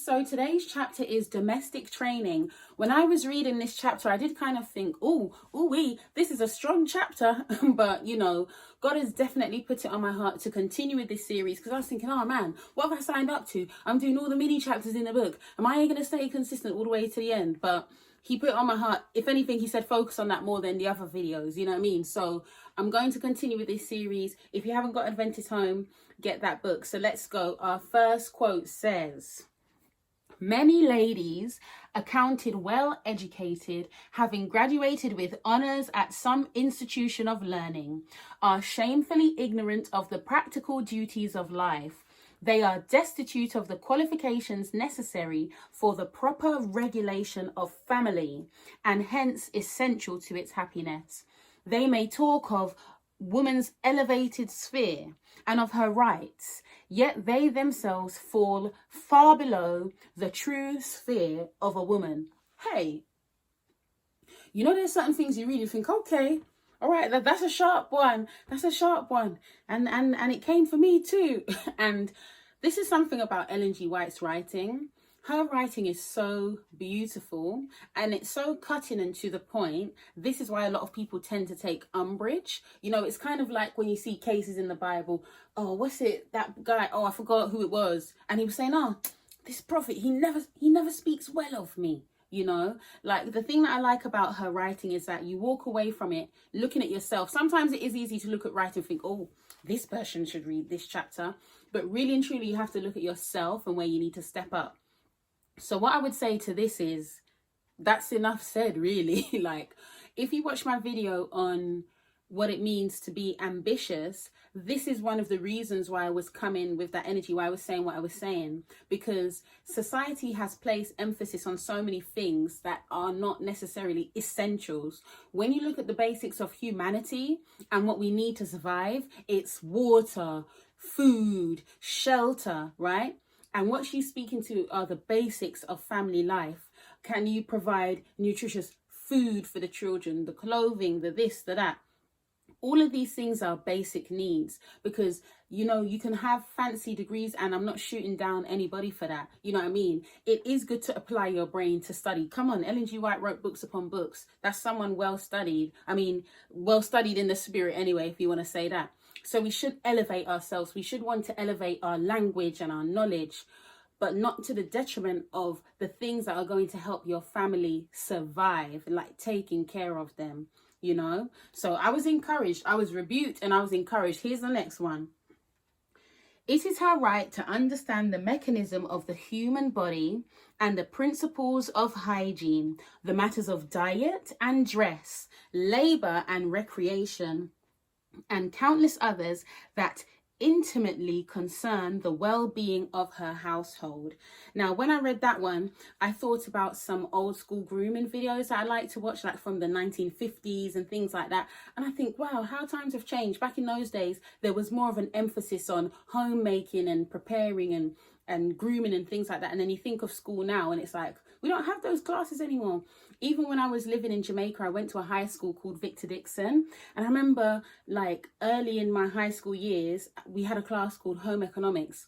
So today's chapter is domestic training. When I was reading this chapter, I did kind of think, this is a strong chapter. But, God has definitely put it on my heart to continue with this series, because I was thinking, oh man, what have I signed up to? I'm doing all the mini chapters in the book. Am I going to stay consistent all the way to the end? But he put it on my heart. If anything, he said focus on that more than the other videos, you know what I mean? So I'm going to continue with this series. If you haven't got Adventist Home, get that book. So let's go. Our first quote says, "Many ladies, accounted well educated, having graduated with honours at some institution of learning, are shamefully ignorant of the practical duties of life. They are destitute of the qualifications necessary for the proper regulation of family, and hence essential to its happiness. They may talk of woman's elevated sphere and of her rights, yet they themselves fall far below the true sphere of a woman." Hey, there's certain things you read, you think, okay, all right, that's a sharp one. That's a sharp one. And it came for me too. And this is something about Ellen G. White's writing. Her writing is so beautiful and it's so cutting and to the point. This is why a lot of people tend to take umbrage. It's kind of like when you see cases in the Bible. Oh, what's it? That guy, oh, I forgot who it was. And he was saying, oh, this prophet, he never speaks well of me. Like the thing that I like about her writing is that you walk away from it looking at yourself. Sometimes it is easy to look at writing and think, oh, this person should read this chapter. But really and truly, you have to look at yourself and where you need to step up. So what I would say to this is, that's enough said, really. Like, if you watch my video on what it means to be ambitious, this is one of the reasons why I was coming with that energy, why I was saying what I was saying, because society has placed emphasis on so many things that are not necessarily essentials. When you look at the basics of humanity and what we need to survive, it's water, food, shelter, right? And what she's speaking to are the basics of family life. Can you provide nutritious food for the children, the clothing, the this, the that? All of these things are basic needs, because, you can have fancy degrees, and I'm not shooting down anybody for that. You know what I mean? It is good to apply your brain to study. Come on, Ellen G. White wrote books upon books. That's someone well studied. I mean, well studied in the spirit anyway, if you want to say that. So we should elevate ourselves. We should want to elevate our language and our knowledge, but not to the detriment of the things that are going to help your family survive, like taking care of them, So I was encouraged, I was rebuked, and I was encouraged. Here's the next one. "It is her right to understand the mechanism of the human body and the principles of hygiene, the matters of diet and dress, labor and recreation, and countless others that intimately concern the well-being of her household." Now, when I read that one, I thought about some old school grooming videos that I like to watch, like from the 1950s and things like that. And I think, wow, how times have changed. Back in those days, there was more of an emphasis on homemaking and preparing and grooming and things like that. And then you think of school now and it's like, we don't have those classes anymore. Even when I was living in Jamaica, I went to a high school called Victor Dixon. And I remember, like, early in my high school years, we had a class called Home Economics.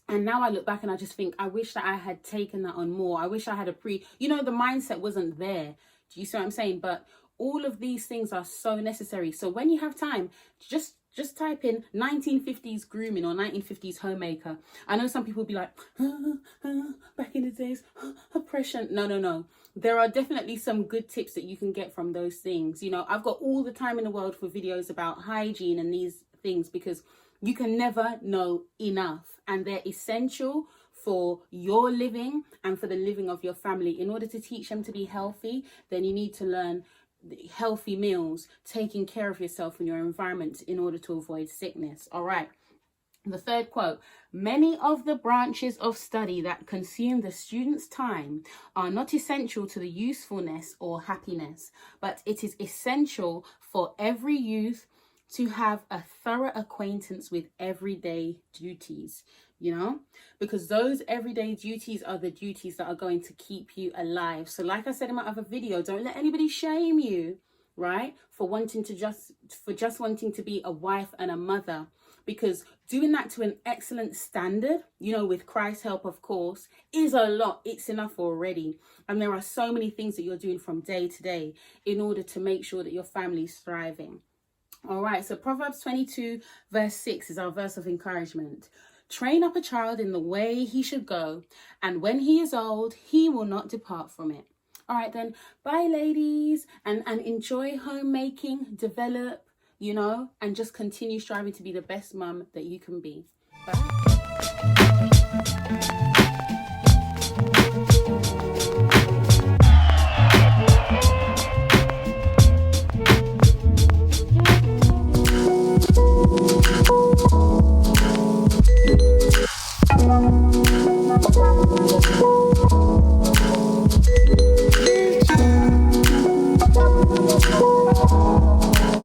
And now I look back and I just think, I wish that I had taken that on more. I wish I had the mindset wasn't there. Do you see what I'm saying? But all of these things are so necessary. So when you have time, just type in 1950s grooming or 1950s homemaker. I know some people will be like, back in the days, oppression. No. There are definitely some good tips that you can get from those things. I've got all the time in the world for videos about hygiene and these things, because you can never know enough. And they're essential for your living and for the living of your family. In order to teach them to be healthy, then you need to learn healthy meals, taking care of yourself and your environment in order to avoid sickness. All right. The third quote: "Many of the branches of study that consume the student's time are not essential to the usefulness or happiness, but it is essential for every youth to have a thorough acquaintance with everyday duties." Because those everyday duties are the duties that are going to keep you alive. So like I said in my other video, don't let anybody shame you, right, for just wanting to be a wife and a mother. because doing that to an excellent standard, with Christ's help, of course, is a lot. It's enough already. And there are so many things that you're doing from day to day in order to make sure that your family's thriving. All right, so Proverbs 22 verse 6 is our verse of encouragement. Train up a child in the way he should go, and when he is old, he will not depart from it. All right, then, bye, ladies, and enjoy homemaking, develop, and just continue striving to be the best mum that you can be. Bye.